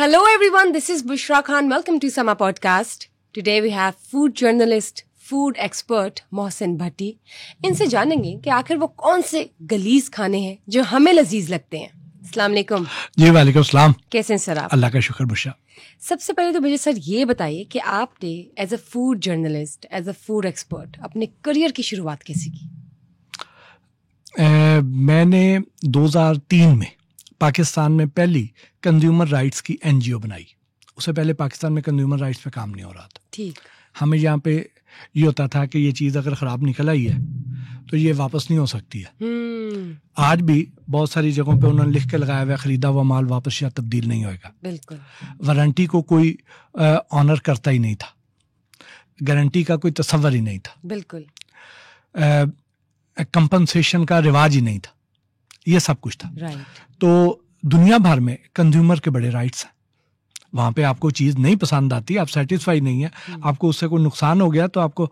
Hello everyone, this is Bushra Khan. Welcome to Sama Podcast. Today we have food journalist, food expert Mohsin भट्टी. इनसे जानेंगे कि आखिर वो कौन से गलीज खाने हैं जो हमें लजीज लगते हैं. अस्सलाम वालेकुम. जी वालेकुम सलाम. कैसे हैं सर आप? अल्लाह का शुक्र बुशरा. सबसे पहले तो मुझे सर ये बताइए कि आपने as a food journalist, as a food expert अपने करियर की शुरुआत कैसे की? मैंने 2003 में पाकिस्तान में पहली कंज्यूमर राइट्स की एनजीओ बनाई. उससे पहले पाकिस्तान में कंज्यूमर राइट्स पे काम नहीं हो रहा था. ठीक. हमें यहाँ पे ये होता था कि ये चीज़ अगर ख़राब निकल आई है तो ये वापस नहीं हो सकती है. आज भी बहुत सारी जगहों पे उन्होंने लिख के लगाया हुआ ख़रीदा हुआ माल वापस या तब्दील नहीं होएगा. बिल्कुल. वारंटी को कोई ऑनर करता ही नहीं था. गारंटी का कोई तस्वर ही नहीं था. बिल्कुल. कंपनसेशन का रिवाज ही नहीं था. ये सब कुछ था. राइट. तो दुनिया भर में कंज्यूमर के बड़े राइट्स हैं. वहाँ पे आपको चीज़ नहीं पसंद आती, आप सेटिस्फाई नहीं है, आपको उससे कोई नुकसान हो गया तो आपको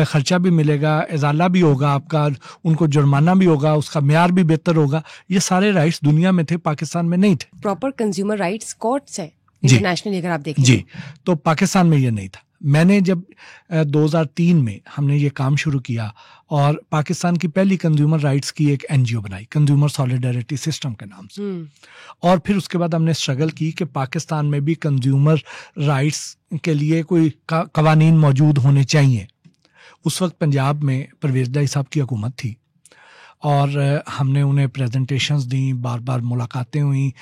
खर्चा भी मिलेगा, इजाला भी होगा आपका, उनको जुर्माना भी होगा, उसका म्यार भी बेहतर होगा. ये सारे राइट्स दुनिया में थे, पाकिस्तान में नहीं थे. प्रॉपर कंज्यूमर राइट्स कोर्ट्स है इंटरनेशनली अगर आप देखें. जी. तो पाकिस्तान में ये नहीं था. मैंने जब 2003 में हमने ये काम शुरू किया और पाकिस्तान की पहली कंज्यूमर राइट्स की एक एनजीओ बनाई, कंज्यूमर सॉलिडारिटी सिस्टम के नाम से. और फिर उसके बाद हमने स्ट्रगल की कि पाकिस्तान में भी कंज्यूमर राइट्स के लिए कोई कवानीन मौजूद होने चाहिए. उस वक्त पंजाब में परवेज़ इलाही साहब की हुकूमत थी और हमने उन्हें प्रेजेंटेशंस दी, बार बार मुलाकातें हुई,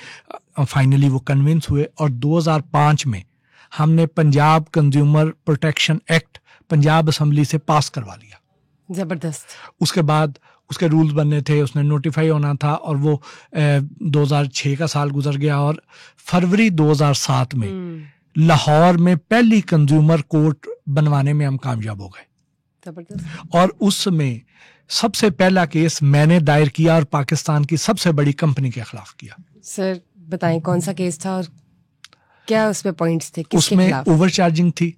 फाइनली वो कन्विंस हुए और 2005 में हमने Punjab consumer protection act Punjab assembly से पास करवा लिया. जबरदस्त. उसके बाद उसके रूल्स बनने थे, उसने नोटिफाई होना था और वो 2006 का साल गुजर गया और फरवरी 2007 में लाहौर में पहली कंज्यूमर कोर्ट बनवाने में हम कामयाब हो गए. जबरदस्त. और उसमें सबसे पहला केस मैंने दायर किया और पाकिस्तान की सबसे बड़ी कंपनी के खिलाफ किया. सर बताएं कौन सा केस था और क्या उसमें पॉइंट्स थे? उसमें ओवर चार्जिंग थी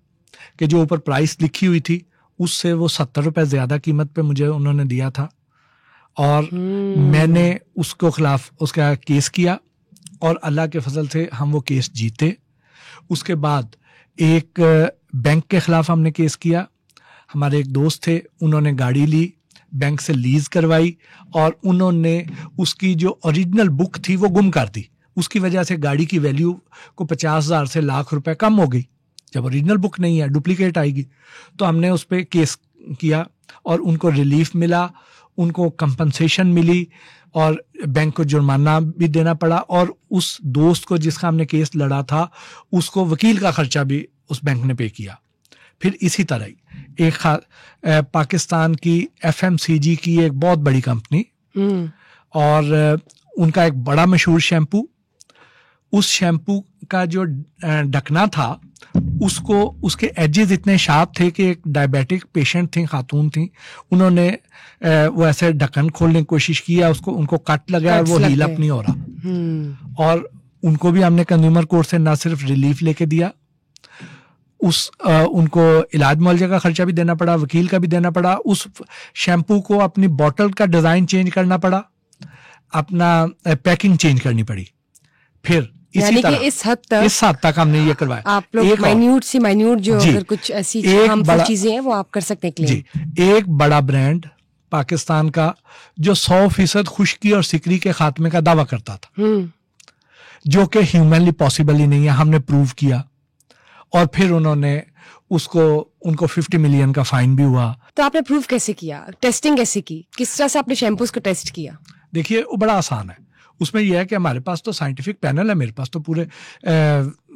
कि जो ऊपर प्राइस लिखी हुई थी उससे वो 70 रुपए ज्यादा कीमत पे मुझे उन्होंने दिया था और मैंने उसको खिलाफ उसका केस किया और अल्लाह के फजल से हम वो केस जीते. उसके बाद एक बैंक के खिलाफ हमने केस किया. हमारे एक दोस्त थे, उन्होंने गाड़ी ली, बैंक से लीज करवाई और उन्होंने उसकी जो ओरिजिनल बुक थी वो गुम कर दी. उसकी वजह से गाड़ी की वैल्यू को 50,000 से लाख रुपए कम हो गई. जब ओरिजिनल बुक नहीं है, डुप्लीकेट आएगी. तो हमने उस पर केस किया और उनको रिलीफ मिला, उनको कंपनसेशन मिली और बैंक को जुर्माना भी देना पड़ा और उस दोस्त को जिसका हमने केस लड़ा था उसको वकील का खर्चा भी उस बैंक ने पे किया. फिर इसी तरह ही एक पाकिस्तान की FMCG की एक बहुत बड़ी कंपनी और उनका एक बड़ा मशहूर शैम्पू, उस शैम्पू का जो ढकना था उसको उसके एजेस इतने शार्प थे कि एक डायबिटिक पेशेंट थी, खातून थी, उन्होंने वो ऐसे ढक्कन खोलने की कोशिश किया, उसको उनको कट लगा और वो हील अप नहीं हो रहा. और उनको भी हमने कंज्यूमर कोर्ट से ना सिर्फ रिलीफ लेके दिया, उनको इलाज मुआवजे का खर्चा भी देना पड़ा, वकील का भी देना पड़ा, उस शैम्पू को अपनी बॉटल का डिज़ाइन चेंज करना पड़ा, अपना पैकिंग चेंज करनी पड़ी. फिर इसी तरह इस हद तक हमने ये करवाया. आप लोग माइन्यूट से माइन्यूट जो अगर कुछ ऐसी चीजें हैं वो आप कर सकते हैं क्लेम. जी. एक बड़ा ब्रांड पाकिस्तान का जो 100% खुश्की और सिकरी के खात्मे का दावा करता था, जो कि ह्यूमनली पॉसिबल ही नहीं है, हमने प्रूव किया और फिर उन्होंने उनको 50 मिलियन का फाइन भी हुआ. तो आपने प्रूव कैसे किया? टेस्टिंग कैसे की? किस तरह से आपने शैम्पूज को टेस्ट किया? देखिए वो बड़ा आसान है. उसमें यह है कि हमारे पास तो साइंटिफिक पैनल है, मेरे पास तो पूरे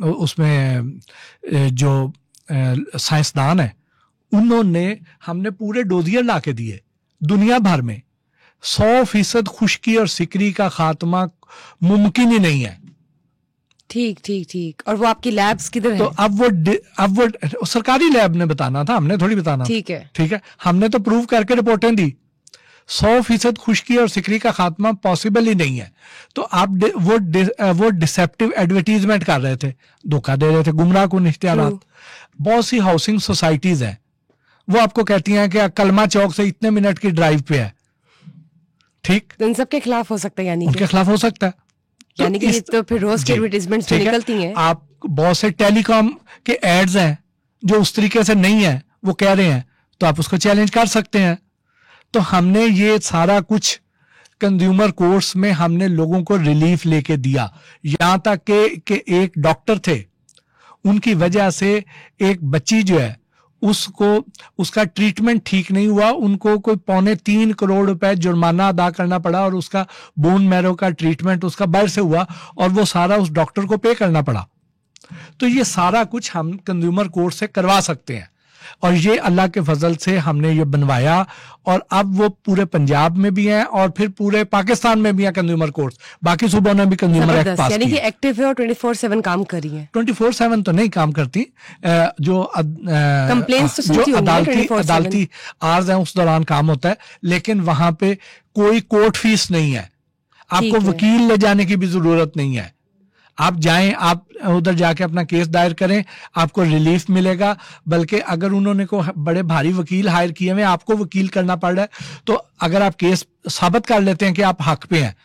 उसमें जो साइंसदान है उन्होंने हमने पूरे डोजियर ला के दिए. दुनिया भर में 100% खुश्की और सिकरी का खात्मा मुमकिन ही नहीं है. ठीक. और वो आपकी लैब्स किधर है? तो अब वो सरकारी लैब ने बताना था, हमने थोड़ी बताना. ठीक है. हमने तो प्रूव करके रिपोर्टें दी. 100% खुश्की और सिकरी का खात्मा पॉसिबल ही नहीं है. तो आप वो डिसेप्टिव एडवर्टीजमेंट कर रहे थे, धोखा दे रहे थे, गुमराहकुन इश्तिहारात. बहुत सी हाउसिंग सोसाइटीज हैं, वो आपको कहती हैं कि कलमा चौक से इतने मिनट की ड्राइव पे है. ठीक. तो इन सब के खिलाफ हो सकता है, यानी उनके खिलाफ हो सकता है. यानी कि तो फिर रोज की एडवर्टाइजमेंट्स निकलती हैं। आप बहुत से टेलीकॉम के एड्स हैं जो उस तरीके से नहीं है, वो कह रहे हैं, तो आप उसको चैलेंज कर सकते हैं। तो हमने ये सारा कुछ कंज्यूमर कोर्ट्स में हमने लोगों को रिलीफ लेके दिया। यहां तक कि एक डॉक्टर थे, उनकी वजह से एक बच्ची जो है उसको उसका ट्रीटमेंट ठीक नहीं हुआ, उनको कोई 2.25 करोड़ रुपए जुर्माना अदा करना पड़ा और उसका बोन मैरो का ट्रीटमेंट उसका बाहर से हुआ और वो सारा उस डॉक्टर को पे करना पड़ा। तो ये सारा कुछ हम कंज्यूमर कोर्ट से करवा सकते हैं और ये अल्लाह के फजल से हमने ये बनवाया और अब वो पूरे पंजाब में भी हैं और फिर पूरे पाकिस्तान में भी हैं कंज्यूमर कोर्ट्स। बाकी सूबों ने भी कंज्यूमर एक्ट पास यानी कि एक्टिव है और 24/7 काम कर रही है। 24/7 तो नहीं काम करती, जो कंप्लेंट्स जो अदालती आर्ज है उस दौरान काम होता है, लेकिन वहां पे कोई कोर्ट फीस नहीं है, आपको वकील ले जाने की भी जरूरत नहीं है। आप जाएं, आप उधर जाके अपना केस दायर करें, आपको रिलीफ मिलेगा। बल्कि अगर उन्होंने को बड़े भारी वकील हायर किए हुए, आपको वकील करना पड़ रहा है, तो अगर आप केस साबित कर लेते हैं कि आप हक पे हैं,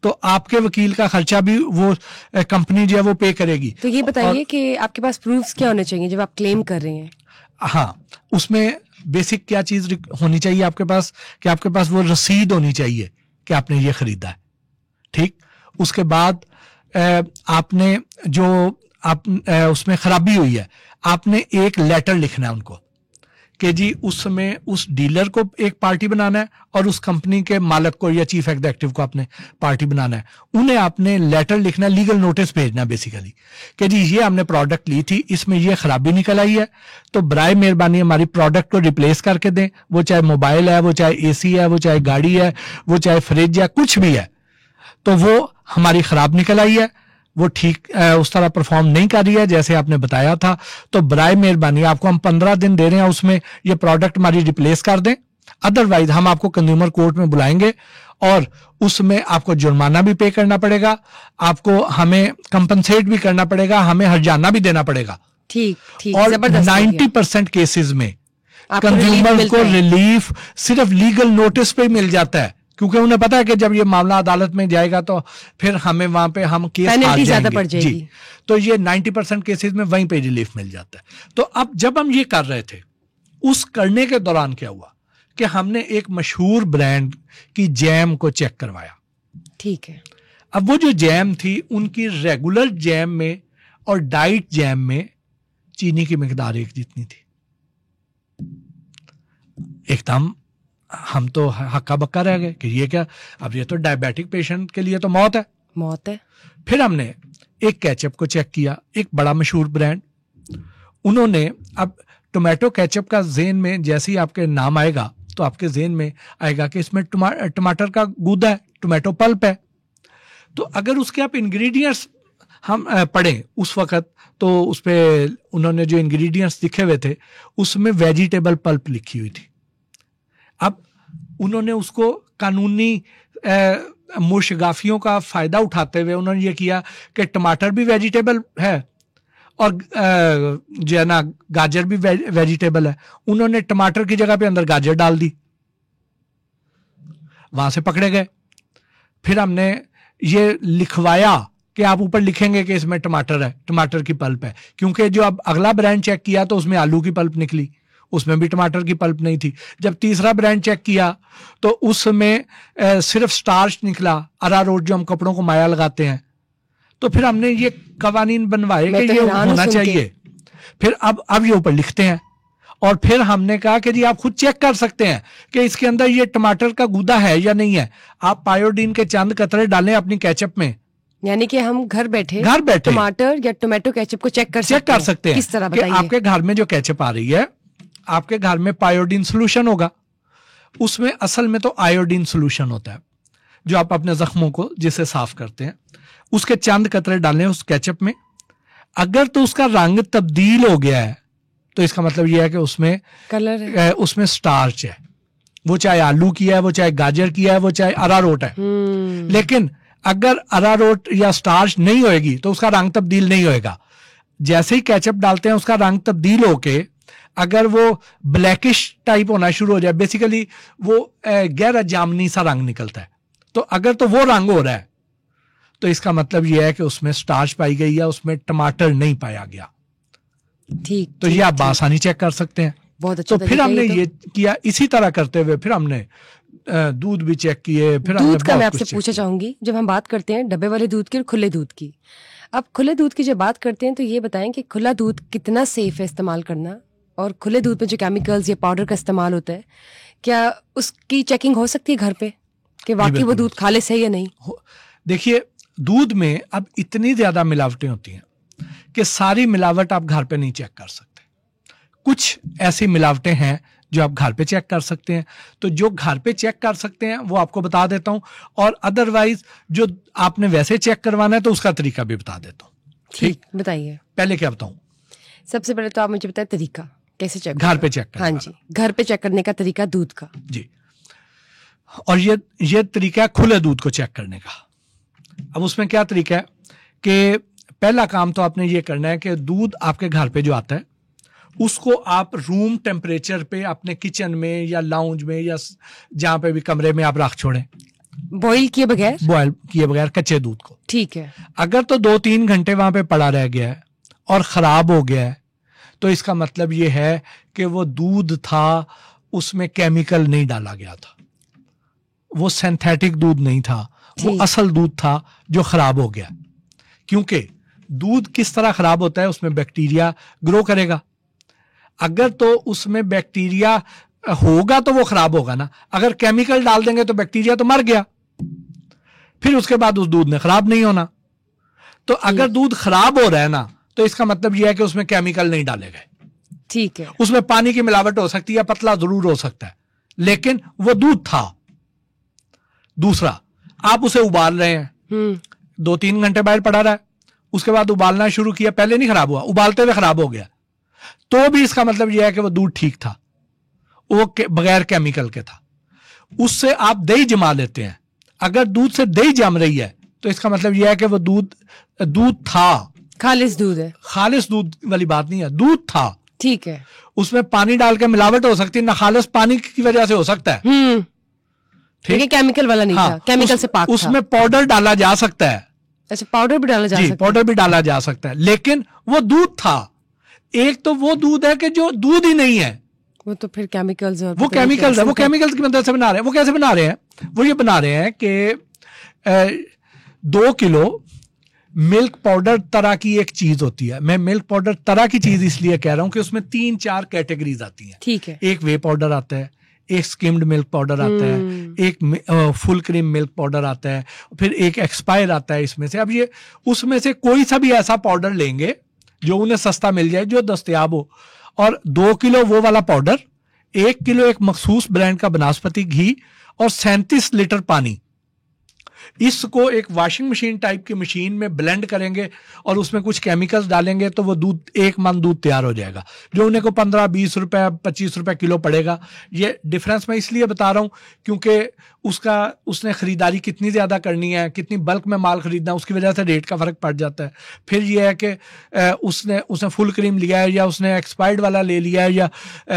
तो आपके वकील का खर्चा भी वो कंपनी जो है वो पे करेगी। तो ये बताइए कि आपके पास प्रूफ्स क्या होने चाहिए जब आप क्लेम कर रहे हैं? हाँ, उसमें बेसिक क्या चीज होनी चाहिए आपके पास, कि आपके पास वो रसीद होनी चाहिए कि आपने ये खरीदा है। ठीक, उसके बाद आपने जो उसमें खराबी हुई है, आपने एक लेटर लिखना है उनको कि जी उस समय उस डीलर को एक पार्टी बनाना है और उस कंपनी के मालिक को या चीफ एग्जीक्यूटिव को आपने पार्टी बनाना है। उन्हें आपने लेटर लिखना, लीगल नोटिस भेजना बेसिकली कि जी ये हमने प्रोडक्ट ली थी, इसमें ये खराबी निकल आई है, तो बराए मेहरबानी हमारी प्रोडक्ट को रिप्लेस करके दें। वो चाहे मोबाइल है, वो चाहे एसी है, वो चाहे गाड़ी है, वो चाहे फ्रिज है, कुछ भी है, तो वो हमारी खराब निकल आई है, वो ठीक उस तरह परफॉर्म नहीं कर रही है जैसे आपने बताया था, तो बराए मेहरबानी आपको हम 15 दिन दे रहे हैं, उसमें ये प्रोडक्ट हमारी रिप्लेस कर दें। अदरवाइज हम आपको कंज्यूमर कोर्ट में बुलाएंगे और उसमें आपको जुर्माना भी पे करना पड़ेगा, आपको हमें कंपनसेट भी करना पड़ेगा, हमें हर्जाना भी देना पड़ेगा। ठीक। और 90% केसेस में कंज्यूमर को रिलीफ सिर्फ लीगल नोटिस पे मिल जाता है, क्योंकि उन्हें पता है कि जब ये मामला अदालत में जाएगा तो फिर हमें वहां पे हम केस हार जाएंगे। जी, तो ये 90% केसेस में वहीं पे रिलीफ मिल जाता है। तो अब जब हम ये कर रहे थे, उस करने के दौरान क्या हुआ कि हमने एक मशहूर ब्रांड की जैम को चेक करवाया। ठीक है। अब वो जो जैम थी, उनकी रेगुलर जैम में और डाइट जैम में चीनी की मिकदार एक जितनी थी। एकदम हम तो हक्का बक्का रह गए कि ये क्या, अब ये तो डायबिटिक पेशेंट के लिए तो मौत है। फिर हमने एक केचप को चेक किया, एक बड़ा मशहूर ब्रांड, उन्होंने अब टोमेटो केचप का ज़ेन में जैसे ही आपके नाम आएगा तो आपके ज़ेन में आएगा कि इसमें टमाटर का गूदा है, टोमेटो पल्प है। तो अगर उसके आप इंग्रेडिएंट्स हम पढ़ें उस वक्त, तो उस पर उन्होंने जो इंग्रेडिएंट्स लिखे हुए थे उसमें वेजिटेबल पल्प लिखी हुई थी। अब उन्होंने उसको कानूनी मुशगाफियों का फायदा उठाते हुए उन्होंने ये किया कि टमाटर भी वेजिटेबल है और जो है ना गाजर भी वेजिटेबल है। उन्होंने टमाटर की जगह पे अंदर गाजर डाल दी, वहां से पकड़े गए। फिर हमने ये लिखवाया कि आप ऊपर लिखेंगे कि इसमें टमाटर है, टमाटर की पल्प है, क्योंकि जो अब अगला ब्रांड चेक किया तो उसमें आलू की पल्प निकली, उसमें भी टमाटर की पल्प नहीं थी। जब तीसरा ब्रांड चेक किया तो उसमें सिर्फ स्टार्च निकला, अरारोट जो हम कपड़ों को माया लगाते हैं। तो फिर हमने ये कवानीन बनवाए कि ये होना चाहिए। फिर अब ये ऊपर लिखते हैं और फिर हमने कहा कि जी आप खुद चेक कर सकते हैं कि इसके अंदर ये टमाटर का गूदा है या नहीं है। आप पायोडीन के चंद कतरे डालें अपनी केचप में, यानी कि हम घर बैठे टमाटर या टोमेटो केचप को चेक कर सकते हैं। किस तरह बताइए? आपके घर में जो केचप आ रही है, आपके घर में पायोडीन सोल्यूशन होगा, उसमें असल में तो आयोडीन सोल्यूशन होता है जो आप अपने जख्मों को जिसे साफ करते हैं, उसके चंद कतरे डालें उस केचप में। अगर तो उसका रंग तब्दील हो गया है तो इसका मतलब यह है कि उसमें कलर है, उसमें स्टार्च है, वो चाहे आलू की है, वो चाहे गाजर की है, वो चाहे अरारोट है। लेकिन अगर अरारोट या स्टार्च नहीं होएगी तो उसका रंग तब्दील नहीं होएगा। जैसे ही केचप डालते हैं उसका रंग तब्दील होके अगर वो ब्लैकिश टाइप होना शुरू हो जाए, बेसिकली वो गहरा जामनी सा रंग निकलता है, तो अगर तो वो रंग हो रहा है तो इसका मतलब यह है कि उसमें स्टार्च पाई गई है, उसमें टमाटर नहीं पाया गया। ठीक, तो ये आप आसानी चेक कर सकते हैं। बहुत अच्छा। तो फिर हमने ये किया, इसी तरह करते हुए फिर हमने दूध भी चेक किए। फिर दूध का मैं आपसे पूछना चाहूंगी, जब हम बात करते हैं डब्बे वाले दूध की और खुले दूध की, अब खुले दूध की जब बात करते हैं तो ये बताएं कि खुला दूध कितना सेफ है इस्तेमाल करना, और खुले दूध में जो केमिकल्स या पाउडर का इस्तेमाल होता है, क्या उसकी चेकिंग हो सकती है घर पे कि वाकई वो दूध खालिस है या नहीं? देखिए, दूध में अब इतनी ज्यादा मिलावटें होती हैं कि सारी मिलावट आप घर पे नहीं चेक कर सकते। कुछ ऐसी मिलावटें हैं जो आप घर पे चेक कर सकते हैं। तो जो घर पे चेक कर सकते हैं वो आपको बता देता हूं, और अदरवाइज जो आपने वैसे चेक करवाना है तो उसका तरीका भी बता देता हूं। ठीक, बताइए। पहले क्या बताऊं? सबसे पहले तो आप मुझे बताएं तरीका कैसे चेक घर पे चेक करना। हाँ जी, घर पे चेक करने का तरीका दूध का। जी, और ये तरीका है खुले दूध को चेक करने का। अब उसमें क्या तरीका है कि पहला काम तो आपने ये करना है कि दूध आपके घर पे जो आता है उसको आप रूम टेम्परेचर पे अपने किचन में या लाउंज में या जहां पे भी कमरे में आप रख छोड़ें, बॉईल किए बगैर कच्चे दूध को। ठीक है। अगर तो 2-3 घंटे वहां पे पड़ा रह गया है और खराब हो गया है तो इसका मतलब ये है कि वो दूध था, उसमें केमिकल नहीं डाला गया था, वो सिंथेटिक दूध नहीं था, वो असल दूध था जो खराब हो गया। क्योंकि दूध किस तरह खराब होता है, उसमें बैक्टीरिया ग्रो करेगा। अगर तो उसमें बैक्टीरिया होगा तो वो खराब होगा ना, अगर केमिकल डाल देंगे तो बैक्टीरिया तो मर गया, फिर उसके बाद उस दूध ने खराब नहीं होना। तो अगर दूध खराब हो रहा है ना तो इसका मतलब यह है कि उसमें केमिकल नहीं डाले गए। ठीक है। उसमें पानी की मिलावट हो सकती है, पतला जरूर हो सकता है, लेकिन वो दूध था। दूसरा, आप उसे उबाल रहे हैं, 2-3 घंटे बाहर पड़ा रहा है, उसके बाद उबालना शुरू किया, पहले नहीं खराब हुआ, उबालते हुए खराब हो गया, तो भी इसका मतलब यह है कि वो दूध ठीक था, वो बगैर केमिकल के था। उससे आप दही जमा लेते हैं, अगर दूध से दही जम रही है तो इसका मतलब यह है कि वो दूध था, खालिस दूध है। खालिस दूध वाली बात नहीं है, दूध था। ठीक है। उसमें पानी डाल के मिलावट हो सकती है, ना खालिस पानी की वजह से हो सकता है, ठीक है, केमिकल वाला नहीं था, केमिकल से पाक था। उसमें पाउडर डाला जा सकता है। अच्छा, पाउडर भी डाला जा सकता है? पाउडर भी डाला जा सकता है, लेकिन वो दूध था। एक तो वो दूध है कि जो दूध ही नहीं है, वो तो फिर केमिकल्स है, वो केमिकल्स है, वो केमिकल्स की मदद से बना रहे हैं। वो कैसे बना रहे हैं? वो ये बना रहे हैं कि 2 किलो मिल्क पाउडर तरह की एक चीज होती है। मैं मिल्क पाउडर तरह की चीज इसलिए कह रहा हूं कि उसमें 3-4 कैटेगरीज आती हैं। ठीक है। एक वे पाउडर आता है, एक स्किम्ड मिल्क पाउडर आता है, एक फुल क्रीम मिल्क पाउडर आता है, फिर एक एक्सपायर आता है इसमें से। अब ये उसमें से कोई सा भी ऐसा पाउडर लेंगे जो उन्हें सस्ता मिल जाए, जो दस्तयाब हो, और 2 किलो वो वाला पाउडर, 1 किलो एक मखसूस ब्रांड का बनास्पति घी और 37 लीटर पानी, इसको एक वॉशिंग मशीन टाइप की मशीन में ब्लेंड करेंगे और उसमें कुछ केमिकल्स डालेंगे तो वो दूध, 1 मन दूध तैयार हो जाएगा, जो उन्हें को 15-20 रुपए 25 रुपए किलो पड़ेगा। ये डिफरेंस मैं इसलिए बता रहा हूं क्योंकि उसने खरीदारी कितनी ज्यादा करनी है, कितनी बल्क में माल खरीदना है, उसकी वजह से रेट का फर्क पड़ जाता है। फिर यह है कि उसने फुल क्रीम लिया है या उसने एक्सपायर्ड वाला ले लिया है या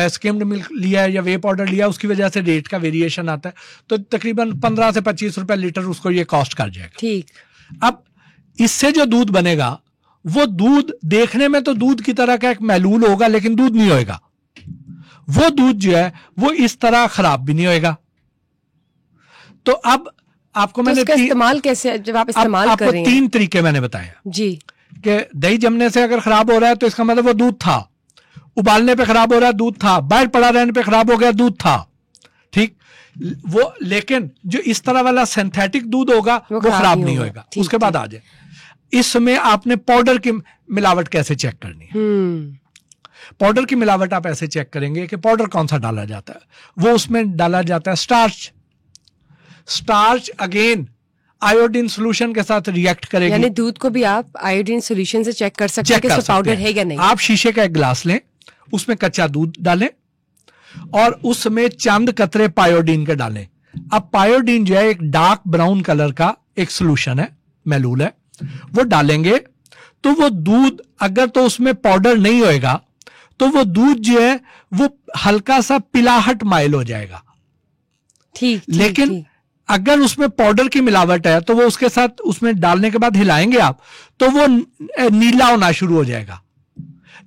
स्किम्ड मिल्क लिया है या वे पाउडर लिया, उसकी वजह से रेट का वेरिएशन आता है। तो तकरीबन 15 से 25 रुपए लीटर उसको ये कॉस्ट कर जाएगा। ठीक। अब इससे जो दूध बनेगा, वो दूध देखने में तो दूध की तरह का एक महलूल होगा, लेकिन दूध नहीं होएगा। वो दूध जो है वो इस तरह खराब भी नहीं होएगा। तो अब आपको मैंने इस्तेमाल कैसे, जब आप इस्तेमाल कर रहे हैं, 3 तरीके मैंने बताया जी, कि दही जमने से अगर खराब हो रहा है तो इसका मतलब वो दूध था, उबालने पे खराब हो रहा है दूध था, बाहर पड़ा रहने पे खराब हो गया दूध था, ठीक। वो लेकिन जो इस तरह वाला सिंथेटिक दूध होगा वो खराब नहीं होगा। उसके बाद आ जाए, इसमें आपने पाउडर की मिलावट कैसे चेक करनी है। पाउडर की मिलावट आप ऐसे चेक करेंगे कि पाउडर कौन सा डाला जाता है। वो उसमें डाला जाता है स्टार्च अगेन आयोडीन सोल्यूशन के साथ रिएक्ट करेगी। यानी दूध को भी आप आयोडीन सोल्यूशन से चेक कर सकते हैं कि इसमें पाउडर है या नहीं। आप शीशे का एक गिलास लें, उसमें कच्चा दूध डालें और उसमें चंद कतरे पायोडीन के डालें। अब पायोडीन जो है एक डार्क ब्राउन कलर का एक सोल्यूशन है, महलूल है, वो डालेंगे तो वो दूध, अगर तो उसमें पाउडर नहीं होएगा तो वो दूध जो है वो हल्का सा पिलाहट माइल हो जाएगा। ठीक। लेकिन अगर उसमें पाउडर की मिलावट है तो वो उसके साथ उसमें डालने के बाद हिलाएंगे आप तो वो नीला होना शुरू हो जाएगा।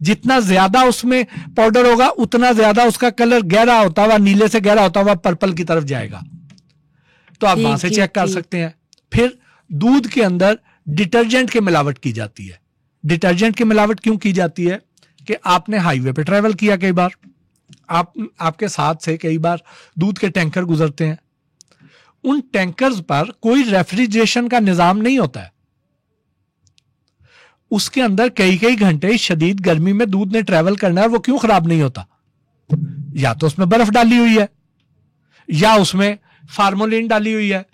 जितना ज्यादा उसमें पाउडर होगा उतना ज्यादा उसका कलर गहरा होता हुआ, नीले से गहरा होता हुआ पर्पल की तरफ जाएगा। तो आप वहां से चेक कर सकते हैं। फिर दूध के अंदर डिटर्जेंट की मिलावट की जाती है। डिटर्जेंट की मिलावट क्यों की जाती है कि आपने हाईवे पे ट्रेवल किया, कई बार आपके साथ से कई बार दूध के टैंकर गुजरते हैं, उन टैंकर्स पर कोई रेफ्रिजरेशन का निजाम नहीं होता है। उसके अंदर कई कई घंटे शदीद गर्मी में दूध ने ट्रेवल करना है। वो क्यों खराब नहीं होता? या तो उसमें बर्फ डाली हुई है या उसमें फार्मोलिन डाली हुई है।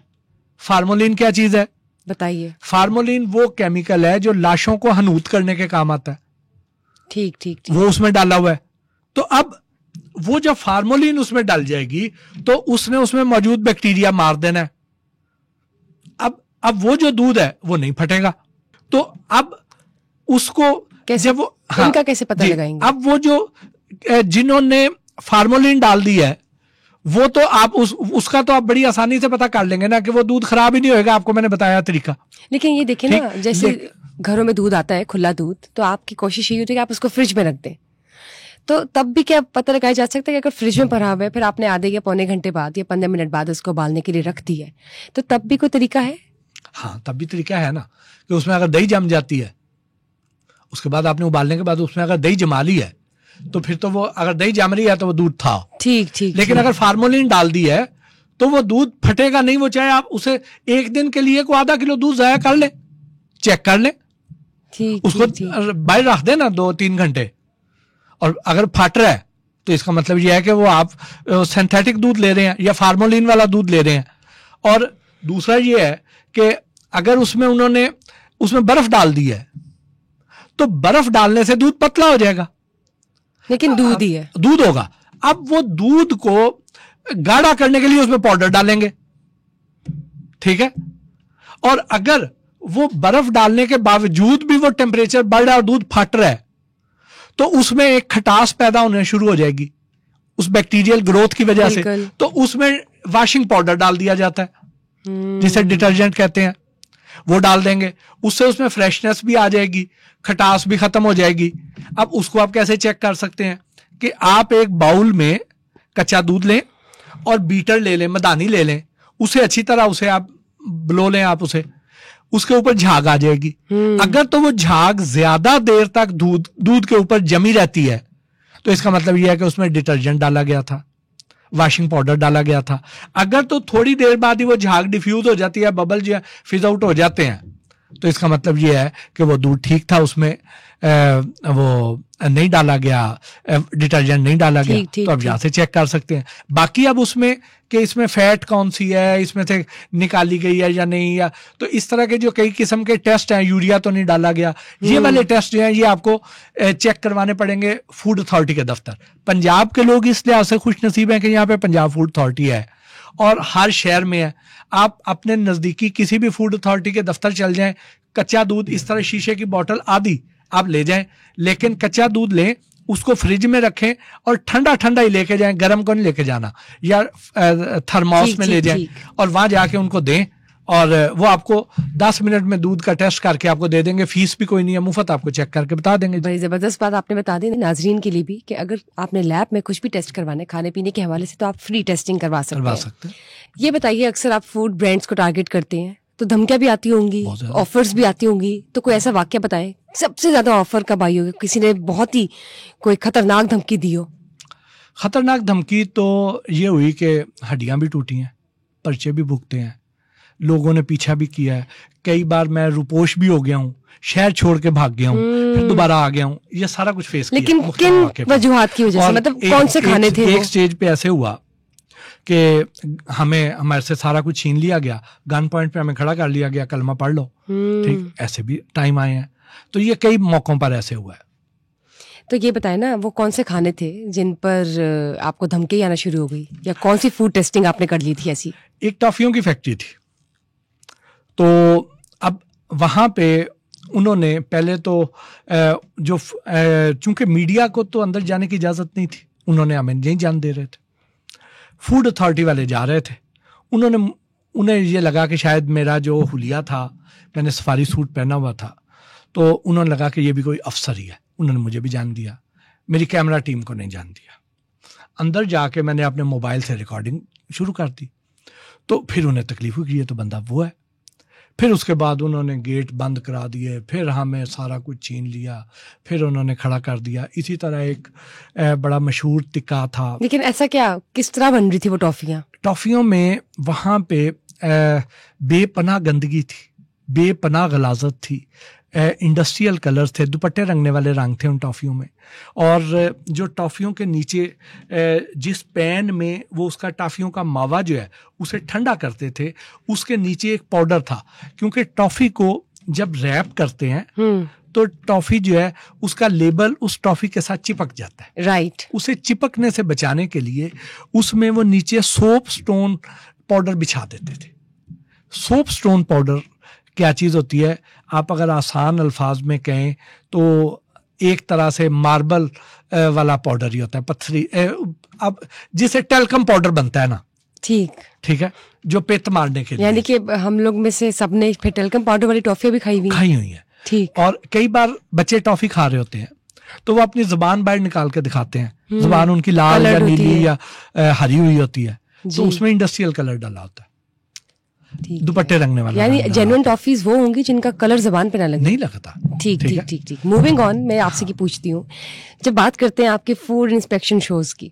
फार्मोलिन क्या चीज है बताइए? फार्मोलिन वो केमिकल है जो लाशों को हनूत करने के काम आता है। ठीक ठीक, वो उसमें डाला हुआ है। तो अब वो जब फार्मोलिन उसमें डाल जाएगी तो उसने उसमें मौजूद बैक्टीरिया मार देना है। अब वो जो दूध है वो नहीं फटेगा। तो अब उसको कैसे, जब वो इनका कैसे पता लगाएंगे? अब वो जो जिन्होंने फार्मोलिन डाल दी है वो तो आप उसका तो आप बड़ी आसानी से पता कर लेंगे ना कि वो दूध खराब ही नहीं होएगा। आपको मैंने बताया तरीका। लेकिन ये देखिए ना, जैसे घरों में दूध आता है खुला दूध, तो आपकी कोशिश यही होती है कि आप उसको फ्रिज में रख दें। तो तब भी क्या पता लगाया जा सकता है कि अगर फ्रिज में भरा हुआ है, फिर आपने आधे या पौने घंटे बाद या 15 मिनट बाद उसको उबालने के लिए रख दी है, तो तब भी कोई तरीका है? हाँ, तब भी तरीका है ना कि उसमें अगर दही जम जाती है, उसके बाद आपने उबालने के बाद उसमें अगर दही जमा ली है तो फिर तो वो, अगर दही जम रही है तो वो दूध था। ठीक ठीक। लेकिन अगर फार्मोलिन डाल दी है तो वो दूध फटेगा नहीं। वो चाहे आप उसे एक दिन के लिए को आधा किलो दूध जाया कर ले, चेक कर ले, ठीक, उसको बाहर रख देना 2-3 घंटे, और अगर फट रहा है तो इसका मतलब यह है कि वो आप सिंथेटिक दूध ले रहे हैं या फार्मोलिन वाला दूध ले रहे हैं। और दूसरा ये है कि अगर उसमें उन्होंने उसमें बर्फ डाल दी है तो बर्फ डालने से दूध पतला हो जाएगा, लेकिन दूध ही है, दूध होगा। अब वो दूध को गाढ़ा करने के लिए उसमें पाउडर डालेंगे, ठीक है। और अगर वो बर्फ डालने के बावजूद भी वो टेम्परेचर बढ़ रहा है और दूध फट रहा है तो उसमें एक खटास पैदा होने शुरू हो जाएगी उस बैक्टीरियल ग्रोथ की वजह से। तो उसमें वॉशिंग पाउडर डाल दिया जाता है जिसे डिटर्जेंट कहते हैं, वो डाल देंगे। उससे उसमें फ्रेशनेस भी आ जाएगी, खटास भी खत्म हो जाएगी। अब उसको आप कैसे चेक कर सकते हैं कि आप एक बाउल में कच्चा दूध लें और बीटर ले लें, मदानी ले लें, उसे अच्छी तरह उसे आप ब्लो लें, आप उसे, उसके ऊपर झाग आ जाएगी। अगर तो वो झाग ज्यादा देर तक दूध के ऊपर जमी रहती है तो इसका मतलब यह है कि उसमें डिटर्जेंट डाला गया था, वॉशिंग पाउडर डाला गया था। अगर तो थोड़ी देर बाद ही वो झाग डिफ्यूज हो जाती है, बबल जो फिज आउट हो जाते हैं, तो इसका मतलब ये है कि वो दूध ठीक था, उसमें वो नहीं डाला गया, डिटर्जेंट नहीं डाला गया। तो अब यहाँ से चेक कर सकते हैं। बाकी अब उसमें कि इसमें फैट कौन सी है, इसमें से निकाली गई है या नहीं, या तो इस तरह के जो कई किस्म के टेस्ट हैं, यूरिया तो नहीं डाला गया, ये वाले टेस्ट जो हैं ये आपको चेक करवाने पड़ेंगे फूड अथॉरिटी के दफ्तर। पंजाब के लोग इस लिहाज से खुश नसीब हैं कि यहाँ पे पंजाब फूड अथॉरिटी है और हर शहर में है। आप अपने नजदीकी किसी भी फूड अथॉरिटी के दफ्तर चल जाएं, कच्चा दूध इस तरह शीशे की बोतल आदि आप ले जाएं, लेकिन कच्चा दूध लें, उसको फ्रिज में रखें और ठंडा ठंडा ही लेके जाएं, गर्म को नहीं लेके जाना, या थर्मोस में ले जाएं और वहां जाके उनको दें और वो आपको 10 मिनट में दूध का टेस्ट करके आपको दे देंगे। फीस भी कोई नहीं है, मुफ्त आपको चेक करके बता देंगे। बड़ी जबरदस्त बात आपने बता दी नाजरीन के लिए भी कि अगर आपने लैब में कुछ भी टेस्ट करवाने खाने पीने के हवाले से तो आप फ्री टेस्टिंग करवा सकते हैं। ये बताइए, अक्सर आप फूड ब्रांड्स को टारगेट करते हैं तो धमकियां भी आती होंगी, ऑफर्स भी आती होंगी, तो कोई ऐसा वाक्य बताएं, सबसे ज्यादा ऑफर कब आई होगी, किसी ने बहुत ही कोई खतरनाक धमकी दी हो? खतरनाक धमकी तो ये हुई कि हड्डियां भी टूटी हैं, पर्चे भी भुगते हैं, लोगों ने पीछा भी किया है, कई बार मैं रुपोश भी हो गया हूँ, शहर छोड़ के भाग गया हूँ, फिर दोबारा आ गया हूँ, ये सारा कुछ फेस किया। लेकिन किन वजूहात की वजह से, मतलब कौन से खाने थे? एक स्टेज पे ऐसे हुआ कि हमारे से सारा कुछ छीन लिया गया, गन पॉइंट पे हमें खड़ा कर लिया गया, कलमा पढ़ लो, ठीक, ऐसे भी टाइम आए हैं। तो ये कई मौकों पर ऐसे हुआ है। तो ये बताए ना, वो कौन से खाने थे जिन पर आपको धमकी आना शुरू हो गई, या कौन सी फूड टेस्टिंग आपने कर ली थी ऐसी? एक टॉफियों की फैक्ट्री थी, तो अब वहां पे उन्होंने पहले तो जो चूंकि मीडिया को तो अंदर जाने की इजाजत नहीं थी, उन्होंने हमें नहीं जान दे रहे थे। फूड अथॉरिटी वाले जा रहे थे, उन्होंने उन्हें ये लगा कि शायद मेरा जो हुलिया था, मैंने सफारी सूट पहना हुआ था, तो उन्होंने लगा कि ये भी कोई अफसर ही है। उन्होंने मुझे भी जान दिया, मेरी कैमरा टीम को नहीं जान दिया। अंदर जाके मैंने अपने मोबाइल से रिकॉर्डिंग शुरू कर दी, तो फिर उन्हें तकलीफ हुई कि ये तो बंदा वो है। फिर उसके बाद उन्होंने गेट बंद करा दिए, फिर हमें सारा कुछ छीन लिया, फिर उन्होंने खड़ा कर दिया। इसी तरह एक बड़ा मशहूर टिक्का था। लेकिन ऐसा क्या, किस तरह बन रही थी वो टॉफियाँ? टॉफियों में वहाँ पे बेपनाह गंदगी थी, बेपनाह गलाजत थी, इंडस्ट्रियल कलर्स थे, दुपट्टे रंगने वाले रंग थे उन टॉफ़ियों में। और जो टॉफ़ियों के नीचे जिस पैन में वो उसका टॉफ़ियों का मावा जो है उसे ठंडा करते थे, उसके नीचे एक पाउडर था, क्योंकि टॉफ़ी को जब रैप करते हैं तो टॉफ़ी जो है उसका लेबल उस टॉफ़ी के साथ चिपक जाता है। राइट। उसे चिपकने से बचाने के लिए उसमें वो नीचे सोप स्टोन पाउडर बिछा देते थे। सोप स्टोन पाउडर क्या चीज़ होती है, आप अगर आसान अल्फाज में कहें तो एक तरह से मार्बल वाला पाउडर ही होता है, पत्थरी, अब जिसे टेल्कम पाउडर बनता है ना, ठीक है, जो पेट मारने के लिए। यानी कि हम लोग में से सबने फिर टेल्कम पाउडर वाली टॉफियां भी खाई हुई है। ठीक। और कई बार बच्चे टॉफी खा रहे होते हैं तो वो अपनी जुबान बाहर निकाल के दिखाते हैं, जुबान उनकी लाल या नीली या हरी हुई होती है, तो उसमें इंडस्ट्रियल कलर डाला होता है, दुपट्टे रंगने वाला। यानी जेन्युइन टॉफीज वो होंगी जिनका कलर जुबान पे ना लगे। नहीं लगता। ठीक। मूविंग ऑन, मैं आपसे की पूछती हूँ, जब बात करते हैं आपके फूड इंस्पेक्शन शोज की,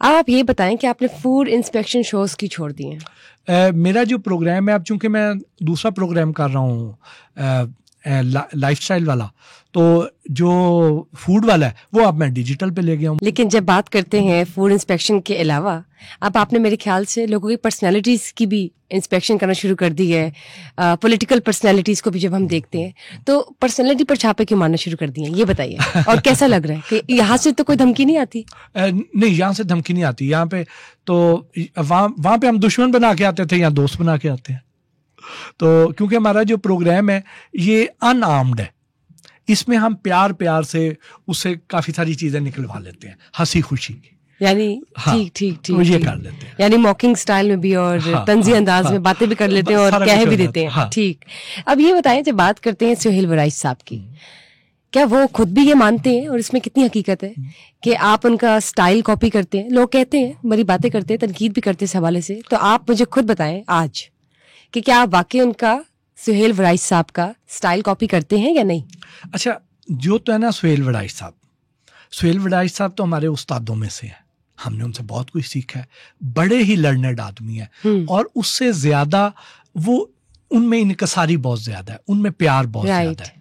आप ये बताएं कि आपने फूड इंस्पेक्शन शोज की छोड़ दी हैं? मेरा जो प्रोग्राम है, अब चूंकि मैं दूसरा प्रोग्राम कर रहा हूँ लाइफस्टाइल वाला, तो जो फूड वाला है वो अब मैं डिजिटल पे ले गया हूँ। लेकिन जब बात करते हैं फूड इंस्पेक्शन के अलावा, अब आपने मेरे ख्याल से लोगों की पर्सनैलिटीज की भी इंस्पेक्शन करना शुरू कर दी है। पॉलिटिकल पर्सनैलिटीज को भी जब हम देखते हैं तो पर्सनैलिटी पर छापे क्यों मारना शुरू कर दिए हैं, ये बताइए। और कैसा लग रहा है कि यहाँ से तो कोई धमकी नहीं आती? नहीं, यहाँ से धमकी नहीं आती। यहाँ पे तो वहाँ पे हम दुश्मन बना के आते थे, यहाँ दोस्त बना के आते हैं। तो क्योंकि हमारा जो प्रोग्राम है ये अनआर्म्ड है, इसमें हम प्यार प्यार से उससे काफी सारी चीजें निकलवा लेते हैं, हंसी खुशी की। यानी ठीक तो ये कर लेते हैं, यानी मॉकिंग स्टाइल में भी और तंजी अंदाज में बातें भी कर लेते हैं और कह भी देते हैं। ठीक। अब ये बताएं, जब बात करते हैं सुहेल वराइश साहब की, क्या वो खुद भी ये मानते हैं और इसमें कितनी हकीकत है कि आप उनका स्टाइल कॉपी करते हैं? लोग कहते हैं, बड़ी बातें करते हैं, तनकीद भी करते हैं इस हवाले से, तो आप मुझे खुद बताएं आज कि क्या आप वाकई उनका, सुहेल वराइश साहब का स्टाइल कॉपी करते हैं या नहीं? अच्छा, जो तो है ना सुहेल वराइश साहब तो हमारे उस्तादों में से हैं, हमने उनसे बहुत कुछ सीखा है। बड़े ही लर्नेड आदमी है और उससे ज्यादा वो, उनमें इनकसारी बहुत ज्यादा है, उनमें प्यार बहुत ज्यादा है।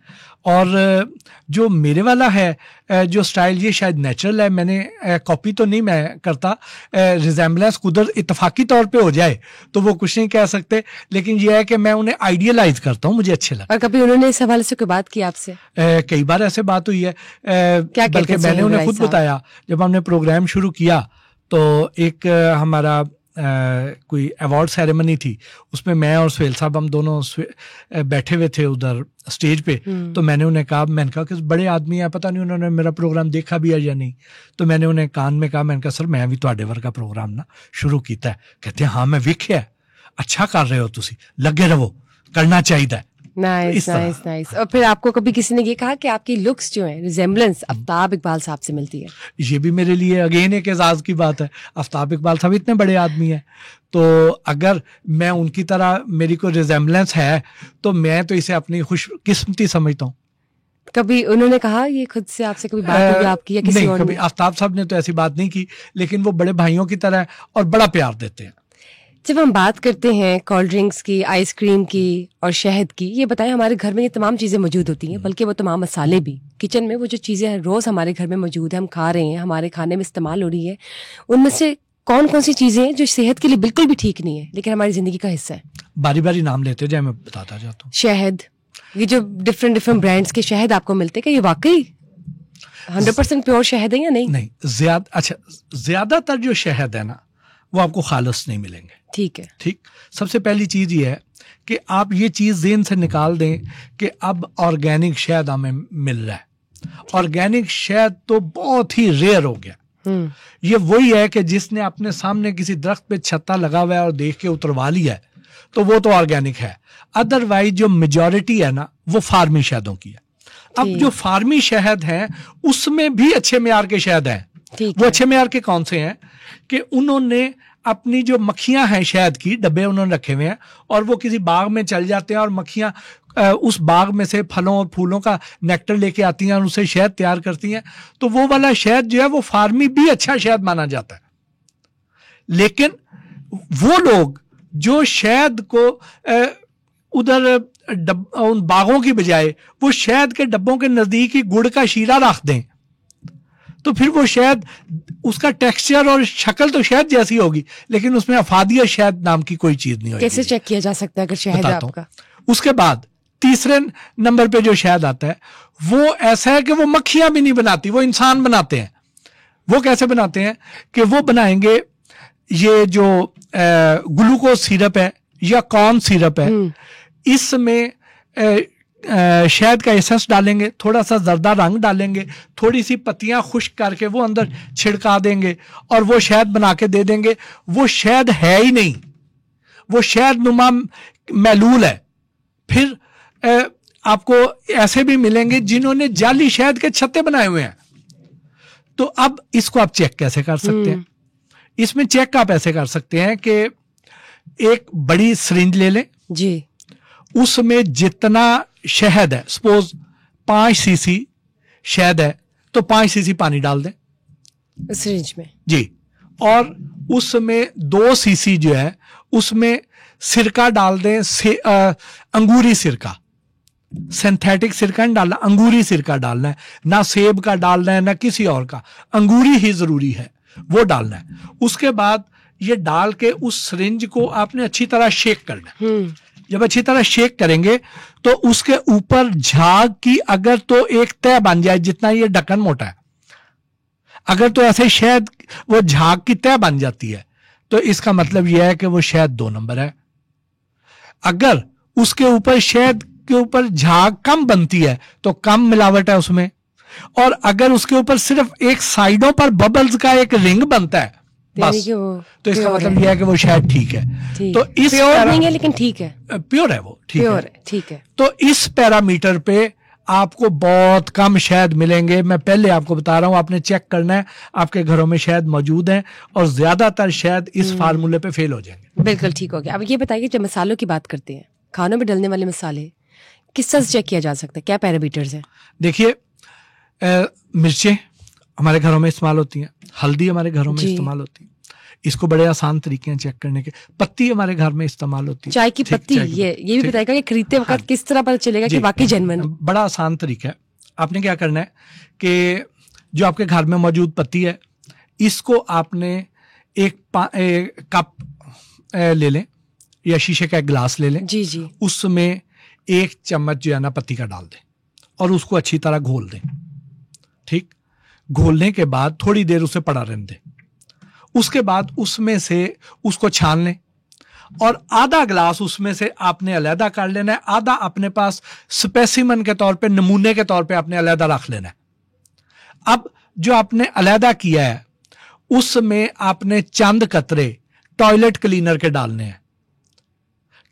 और जो मेरे वाला है जो स्टाइल, ये शायद नेचुरल है, मैंने कॉपी तो नहीं मैं करता, रिजेम्बलेंस कुदर इतफाकी तौर पे हो जाए तो वो कुछ नहीं कह सकते, लेकिन ये है कि मैं उन्हें आइडियलाइज करता हूँ, मुझे अच्छे लगता है। और कभी उन्होंने इस हवाले से कोई बात की आपसे? कई बार ऐसे बात हुई है, बल्कि मैंने उन्हें खुद बताया, जब हमने प्रोग्राम शुरू किया तो एक हमारा कोई अवार्ड सेरेमनी थी, उसमें मैं और सुहेल साहब हम दोनों बैठे हुए थे उधर स्टेज पे। तो मैंने कहा कि बड़े आदमी है, पता नहीं उन्होंने मेरा प्रोग्राम देखा भी है या नहीं। तो मैंने उन्हें कान में कहा, मैंने कहा सर मैं भी तुहाडे वर्गा प्रोग्राम ना शुरू किया है। कहते हैं हाँ मैं वेख्या, अच्छा कर रहे हो तुसी, लगे रहो, करना चाहिए। नाइस। और फिर आपको कभी किसी ने ये कहा कि आपकी लुक्स जो है रिजेम्बलेंस आफ्ताब इकबाल साहब से मिलती है? ये भी मेरे लिए अगेन एक एजाज की बात है। आफ्ताब इकबाल साहब इतने बड़े आदमी हैं, तो अगर मैं उनकी तरह मेरी कोई रिजेम्बलेंस है तो मैं तो इसे अपनी खुशकिस्मती समझता हूँ। कभी उन्होंने कहा ये खुद से आपसे कभी बात हुई आपकी या किसी नहीं, और? कभी आफ्ताब साहब ने तो ऐसी बात नहीं की, लेकिन वो बड़े भाइयों की तरह है और बड़ा प्यार देते हैं। जब हम बात करते हैं कोल्ड ड्रिंक्स की, आइसक्रीम की और शहद की, ये बताएं, हमारे घर में ये तमाम चीज़ें मौजूद होती हैं, बल्कि वो तमाम मसाले भी किचन में, वो जो चीज़ें रोज़ हमारे घर में मौजूद है, हम खा रहे हैं, हमारे खाने में इस्तेमाल हो रही है, उनमें से कौन कौन सी चीज़ें हैं जो सेहत के लिए बिल्कुल भी ठीक नहीं है लेकिन हमारी ज़िंदगी का हिस्सा है? बारी बारी नाम लेते जाए, मैं बताता जाता हूँ। शहद, ये जो डिफरेंट ब्रांड्स के शहद आपको मिलते हैं, क्या ये वाकई 100% प्योर शहद है या नहीं? नहीं, ज्यादातर जो शहद है ना वो आपको खालिस नहीं मिलेंगे। ठीक। सबसे पहली चीज ये है कि आप ये चीज ज़हन से निकाल दें कि अब ऑर्गेनिक शहद हमें मिल रहा है। ऑर्गेनिक शहद तो बहुत ही रेयर हो गया। ये वही है कि जिसने अपने सामने किसी दरख्त पे छत्ता लगा हुआ है और देख के उतरवा लिया है, तो वो तो ऑर्गेनिक है। अदरवाइज जो मेजॉरिटी है ना वो फार्मी शहदों की है। अब जो फार्मी शहद है उसमें भी अच्छे मेयार के शहद हैं। वो अच्छे मेयार के कौन से हैं कि उन्होंने अपनी जो मक्खियां हैं शहद की डब्बे उन्होंने रखे हुए हैं और वो किसी बाग में चल जाते हैं और मक्खियां उस बाग में से फलों और फूलों का नेक्टर लेके आती हैं और उससे शहद तैयार करती हैं। तो वो वाला शहद जो है वो फार्मी भी अच्छा शहद माना जाता है। लेकिन वो लोग जो शहद को उधर उन बागों की बजाय वो शहद के डब्बों के नजदीक ही गुड़ का शीरा रख दें तो फिर वो शहद उसका टेक्सचर और शक्ल तो शहद जैसी होगी लेकिन उसमें अफादिया शहद नाम की कोई चीज नहीं होगी। कैसे चेक किया जा सकता है अगर शहद है आपका? उसके बाद तीसरे नंबर पे जो शहद आता है वो ऐसा है कि वो मक्खियां भी नहीं बनाती, वो इंसान बनाते हैं। वो कैसे बनाते हैं कि वो बनाएंगे ये जो ग्लूकोज सिरप है या कॉर्न सिरप है, इसमें शहद का एसेंस डालेंगे, थोड़ा सा जर्दा रंग डालेंगे, थोड़ी सी पत्तियां खुश्क करके वो अंदर छिड़का देंगे और वो शहद बना के दे देंगे। वो शहद है ही नहीं, वो शहद नुमा महलूल है। फिर आपको ऐसे भी मिलेंगे जिन्होंने जाली शहद के छत्ते बनाए हुए हैं। तो अब इसको आप चेक कैसे कर सकते हैं? इसमें चेक आप ऐसे कर सकते हैं कि एक बड़ी सिरिंज ले लें जी, उसमें जितना शहद है, सपोज 5 सीसी शहद है तो 5 सीसी पानी डाल दें सिरिंज में जी, और उसमें 2 सीसी जो है उसमें सिरका डाल दें, अंगूरी सिरका। सिंथेटिक सिरका नहीं डालना, अंगूरी सिरका डालना है, ना सेब का डालना है ना किसी और का, अंगूरी ही जरूरी है, वो डालना है। उसके बाद ये डाल के उस सिरिंज को आपने अच्छी तरह शेक करना है। जब अच्छी तरह शेक करेंगे तो उसके ऊपर झाग की अगर तो एक तय बन जाए जितना ये ढक्कन मोटा है, अगर तो ऐसे शहद वो झाग की तय बन जाती है तो इसका मतलब यह है कि वो शहद 2 नंबर है। अगर उसके ऊपर शहद के ऊपर झाग कम बनती है तो कम मिलावट है उसमें, और अगर उसके ऊपर सिर्फ एक साइडों पर बबल्स का एक रिंग बनता है बस, तो इसका मतलब यह है कि वो शायद ठीक है। तो इस प्योर नहीं है लेकिन ठीक है, प्योर है वो, ठीक है, ठीक है। तो इस पैरामीटर पे आपको बहुत कम शहद मिलेंगे। मैं पहले आपको बता रहा हूं, आपने चेक करना है आपके घरों में शहद मौजूद है, और ज्यादातर शहद इस फार्मूले पे फेल हो जाएंगे। बिल्कुल ठीक हो गया। अब ये बताइए, जब मसालों की बात करते हैं, खानों में डलने वाले मसाले किस तरह से चेक किया जा सकता है? क्या पैरामीटर्स हैं? देखिए, मिर्चें हमारे घरों में इस्तेमाल होती हैं, हल्दी हमारे घरों में इस्तेमाल होती है, इसको बड़े आसान तरीके हैं चेक करने के। पत्ती हमारे घर में इस्तेमाल होती है, चाय की पत्ती। ये भी बताएगा कि खरीदते वक्त किस तरह पता चलेगा कि वाकई जेन्युइन? बड़ा आसान तरीका है। आपने क्या करना है कि जो आपके घर में मौजूद पत्ती है इसको आपने एक कप ले लें या शीशे का एक गिलास ले लें जी जी, उसमें 1 चम्मच जो है ना पत्ती का डाल दें और उसको अच्छी तरह घोल दें। ठीक, घोलने के बाद थोड़ी देर उसे पड़ा रहने दें। उसके बाद उसमें से उसको छान लें और आधा गिलास उसमें से आपने अलहदा कर लेना है, आधा अपने पास स्पेसिमन के तौर पे, नमूने के तौर पे आपने अलहदा रख लेना है। अब जो आपने अलहदा किया है उसमें आपने चंद कतरे टॉयलेट क्लीनर के डालने हैं।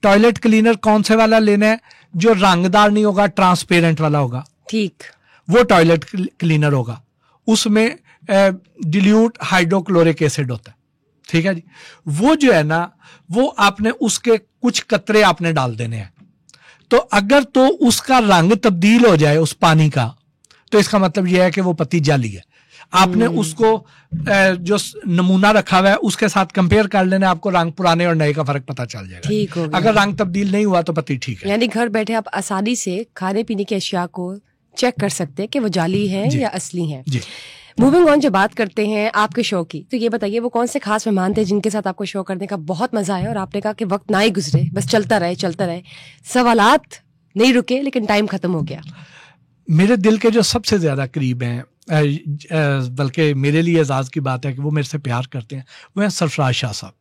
टॉयलेट क्लीनर कौन से वाला लेना है? जो रंगदार नहीं होगा, ट्रांसपेरेंट वाला होगा। ठीक, वो टॉयलेट क्लीनर होगा। उसमें डिल्यूट हाइड्रोक्लोरिक एसिड होता है। ठीक है जी, वो जो है ना वो आपने उसके कुछ कतरे आपने डाल देने हैं। तो अगर तो उसका रंग तब्दील हो जाए उस पानी का तो इसका मतलब यह है कि वो पत्ती जाली है। आपने उसको जो नमूना रखा हुआ है उसके साथ कंपेयर कर लेना, आपको रंग पुराने और नए का फर्क पता चल जाएगा। ठीक हो गया। अगर रंग तब्दील नहीं हुआ तो पत्ती ठीक है। यानी घर बैठे आप आसानी से खाने पीने की अशिया को चेक कर सकते हैं कि वो जाली है या असली है। मूविंग ऑन, जब बात करते हैं आपके शो की, तो ये बताइए वो कौन से खास मेहमान थे जिनके साथ आपको शो करने का बहुत मजा आया और आपने कहा कि वक्त ना ही गुजरे, बस चलता रहे, सवालात नहीं रुके लेकिन टाइम खत्म हो गया? मेरे दिल के जो सबसे ज्यादा करीब हैं, बल्कि मेरे लिए एजाज की बात है कि वो मेरे से प्यार करते हैं, वो हैं सरफराज शाह साहब।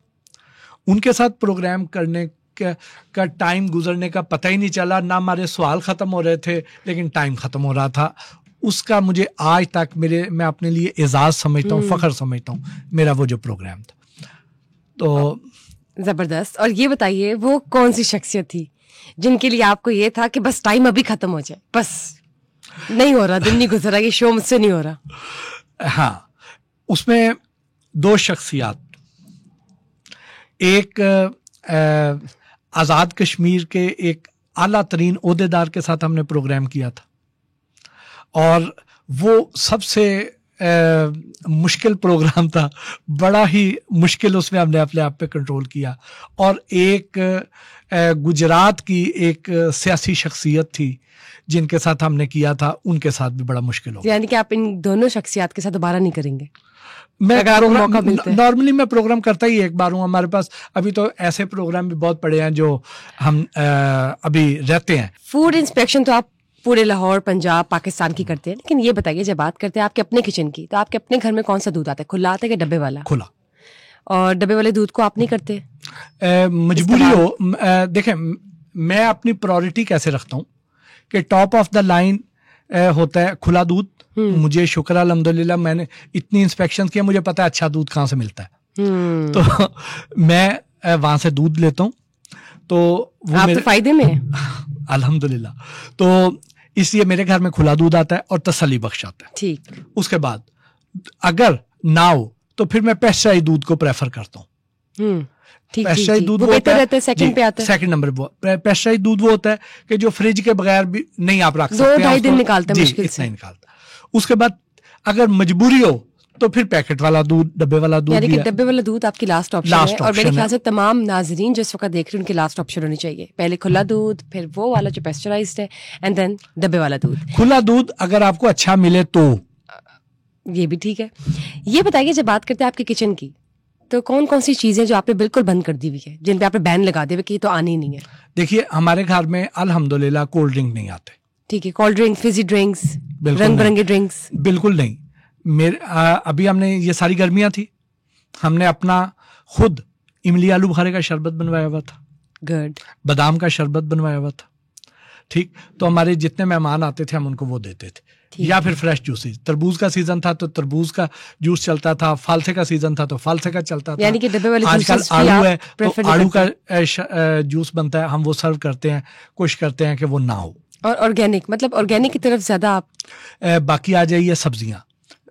उनके साथ प्रोग्राम करने का टाइम गुजरने का पता ही नहीं चला, ना हमारे सवाल ख़त्म हो रहे थे लेकिन टाइम ख़त्म हो रहा था। उसका मुझे आज तक मैं अपने लिए एजाज़ समझता हूँ, फ़ख्र समझता हूँ, मेरा वो जो प्रोग्राम था। तो जबरदस्त। और ये बताइए वो कौन सी शख्सियत थी जिनके लिए आपको ये था कि बस टाइम अभी खत्म हो जाए, बस नहीं हो रहा, दिन नहीं गुजरा, ये शो मुझसे नहीं हो रहा? हाँ, उसमें 2 शख्सियात, एक आज़ाद कश्मीर के एक आला तरीन ओहदेदार के साथ हमने प्रोग्राम किया था, और वो सबसे मुश्किल प्रोग्राम था, बड़ा ही मुश्किल उसमें हमने अपने आप पे कंट्रोल किया। और एक गुजरात की एक सियासी शख्सियत थी जिनके साथ हमने किया था, उनके साथ भी बड़ा मुश्किल हो गया। यानी कि आप इन दोनों शख्सियत के साथ दोबारा नहीं करेंगे? मैं नॉर्मली मैं प्रोग्राम करता ही एक बार हूँ। हमारे पास अभी तो ऐसे प्रोग्राम भी बहुत पड़े हैं जो हम अभी रहते हैं। फूड इंस्पेक्शन तो आप पूरे लाहौर, पंजाब, पाकिस्तान की करते हैं, लेकिन ये बताइए जब बात करते हैं आपके अपने किचन की, तो आपके अपने घर में कौन सा दूध आता है? खुला आता है कि डब्बे वाला? खुला। और डब्बे वाले दूध को आप नहीं करते? मजबूरी हो। देखें, मैं अपनी प्रायोरिटी कैसे रखता हूँ कि टॉप ऑफ द लाइन होता है खुला दूध। मुझे शुक्र अल्हम्दुलिल्लाह, मैंने इतनी इंस्पेक्शन किया, मुझे पता है अच्छा दूध कहाँ से मिलता है। तो मैं वहां से दूध लेता हूँ। तो वो आप तो फायदे में है अल्हम्दुलिल्लाह। तो इसलिए मेरे घर में खुला दूध आता है और तसल्ली बख्श आता है। ठीक। उसके बाद अगर ना हो तो फिर मैं पेस्चराइज्ड दूध को प्रेफर करता हूँ। पेस्चराइज्ड दूध वो बेहतर रहता है, सेकंड पे आता है। सेकंड नंबर पे पेस्चराइज्ड दूध वो होता है कि जो फ्रिज के बगैर भी नहीं आप रख सकते, 2-2.5 दिन निकालता है मुश्किल से। निकालता। उसके बाद अगर मजबूरी हो तो फिर पैकेट वाला दूध, डब्बे वाला दूध। यानी कि डब्बे वाला दूध आपकी लास्ट ऑप्शन है। और मेरे ख्याल से तमाम नाजरीन जिस वक्त देख रहे हैं उनकी लास्ट ऑप्शन होनी चाहिए। पहले खुला दूध, फिर वो वाला जो पेस्चराइज्ड है, एंड देन डब्बे वाला दूध। खुला दूध अगर आपको अच्छा मिले तो ये भी ठीक है। ये बताइए जब बात करते हैं आपके किचन की, तो कौन कौन सी चीजें जो आपने बिल्कुल बंद कर दी हुई है, जिन पे आपने बैन लगा दिया कि ये तो आनी ही नहीं है? देखिए, हमारे घर में अल्हम्दुलिल्लाह कोल्ड ड्रिंक नहीं आते। ठीक है, कोल्ड ड्रिंक, फिजी ड्रिंक्स, रंग बिरंगे ड्रिंक्स बिल्कुल नहीं। अभी हमने ये सारी गर्मियां थी, हमने अपना खुद इमली आलू बुखारे का शरबत बनवाया हुआ था। गुड। बादाम का शरबत बनवाया हुआ था। ठीक। तो हमारे जितने मेहमान आते थे हम उनको वो देते थे। या फिर फ्रेश जूसेस। तरबूज का सीजन था तो तरबूज का जूस चलता था, फालसे का सीजन था तो फालसे का चलता था। यानी कि डब्बे वाले आजकल आड़ू है तो आड़ू का जूस बनता है, हम वो सर्व करते हैं, कोशिश करते हैं कि वो ना हो। और ऑर्गेनिक, मतलब ऑर्गेनिक की तरफ ज्यादा आप? बाकी आ जाइए सब्जियां।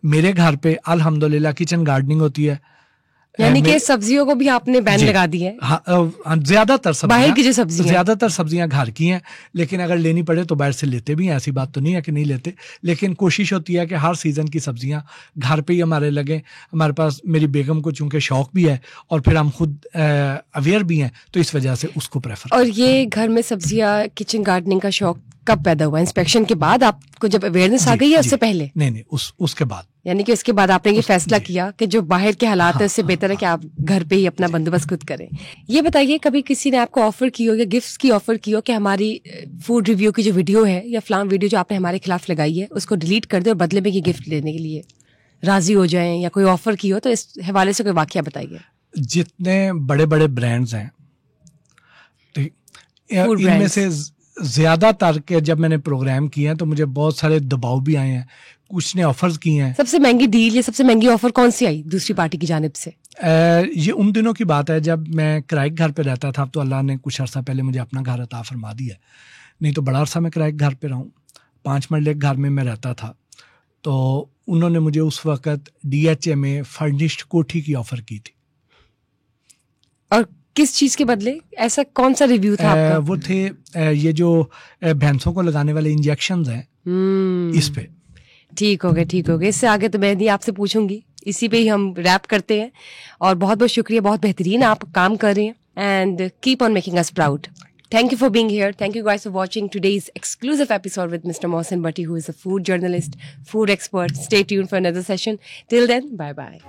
मेरे घर पे अल्हम्दुलिल्लाह किचन गार्डनिंग होती है। यानी कि सब्जियों को भी आपने बैन लगा दी है? ज्यादातर सब्जियां, बाहर की जो सब्जियां, ज्यादातर सब्जियां घर की हैं, लेकिन अगर लेनी पड़े तो बाहर से लेते भी हैं। ऐसी बात तो नहीं है कि नहीं लेते, लेकिन कोशिश होती है कि हर सीजन की सब्जियां घर पे ही हमारे लगे। हमारे पास मेरी बेगम को चूंकि शौक भी है और फिर हम खुद अवेयर भी हैं, तो इस वजह से उसको प्रेफर। और ये घर में सब्जियां, किचन गार्डनिंग का शौक कब पैदा हुआ? इंस्पेक्शन के बाद आपको जब अवेयरनेस आ गई है, उससे पहले? नहीं, उसके बाद। यानी कि उसके बाद आपने ये फैसला किया कि जो बाहर के हालात है उससे बेहतर है कि आप घर पे ही अपना बंदोबस्त खुद करें। ये बताइए, कभी किसी ने आपको ऑफर की हो या गिफ्ट्स की ऑफर की हो कि हमारी फूड रिव्यू की जो वीडियो है या फलां वीडियो जो आपने हमारे खिलाफ लगाई है उसको डिलीट कर दे और बदले में ये गिफ्ट लेने के लिए राजी हो जाएं, या कोई ऑफर की हो, तो इस हवाले से कोई वाकया बताइए। जितने बड़े बड़े ब्रांड्स हैं, इनमें से ज्यादातर के जब मैंने प्रोग्राम किए हैं तो मुझे बहुत सारे दबाव भी आए हैं, कुछ ने ऑफर्स किए हैं। सबसे महंगी डील या सबसे महंगी ऑफर कौन सी आई दूसरी पार्टी की जानिब से? ये उन दिनों की बात है जब मैं किराए के घर पे रहता था। अब तो अल्लाह ने कुछ अर्सा पहले मुझे अपना घर अता फरमा दिया, नहीं तो बड़ा अर्सा मैं किराए के घर पे रहूं। 5 मरले के घर में मैं रहता था, तो उन्होंने मुझे उस वक्त DHA में फर्निश्ड कोठी की ऑफर की थी। और किस चीज के बदले? ऐसा कौन सा रिव्यू था आपका? वो थे ये जो भैंसों को लगाने वाले इंजेक्शंस हैं, इस पे। ठीक हो गया। इससे आगे तो मैं नहीं आपसे पूछूंगी, इसी पे ही हम रैप करते हैं। और बहुत बहुत शुक्रिया, बहुत बेहतरीन आप काम कर रहे हैं and keep on making us proud. Thank you for being here. Thank you guys for watching today's exclusive episode with Mr. Mohsin Bhatti, who is a food journalist, food expert. Stay tuned for another session. Till then, bye-bye.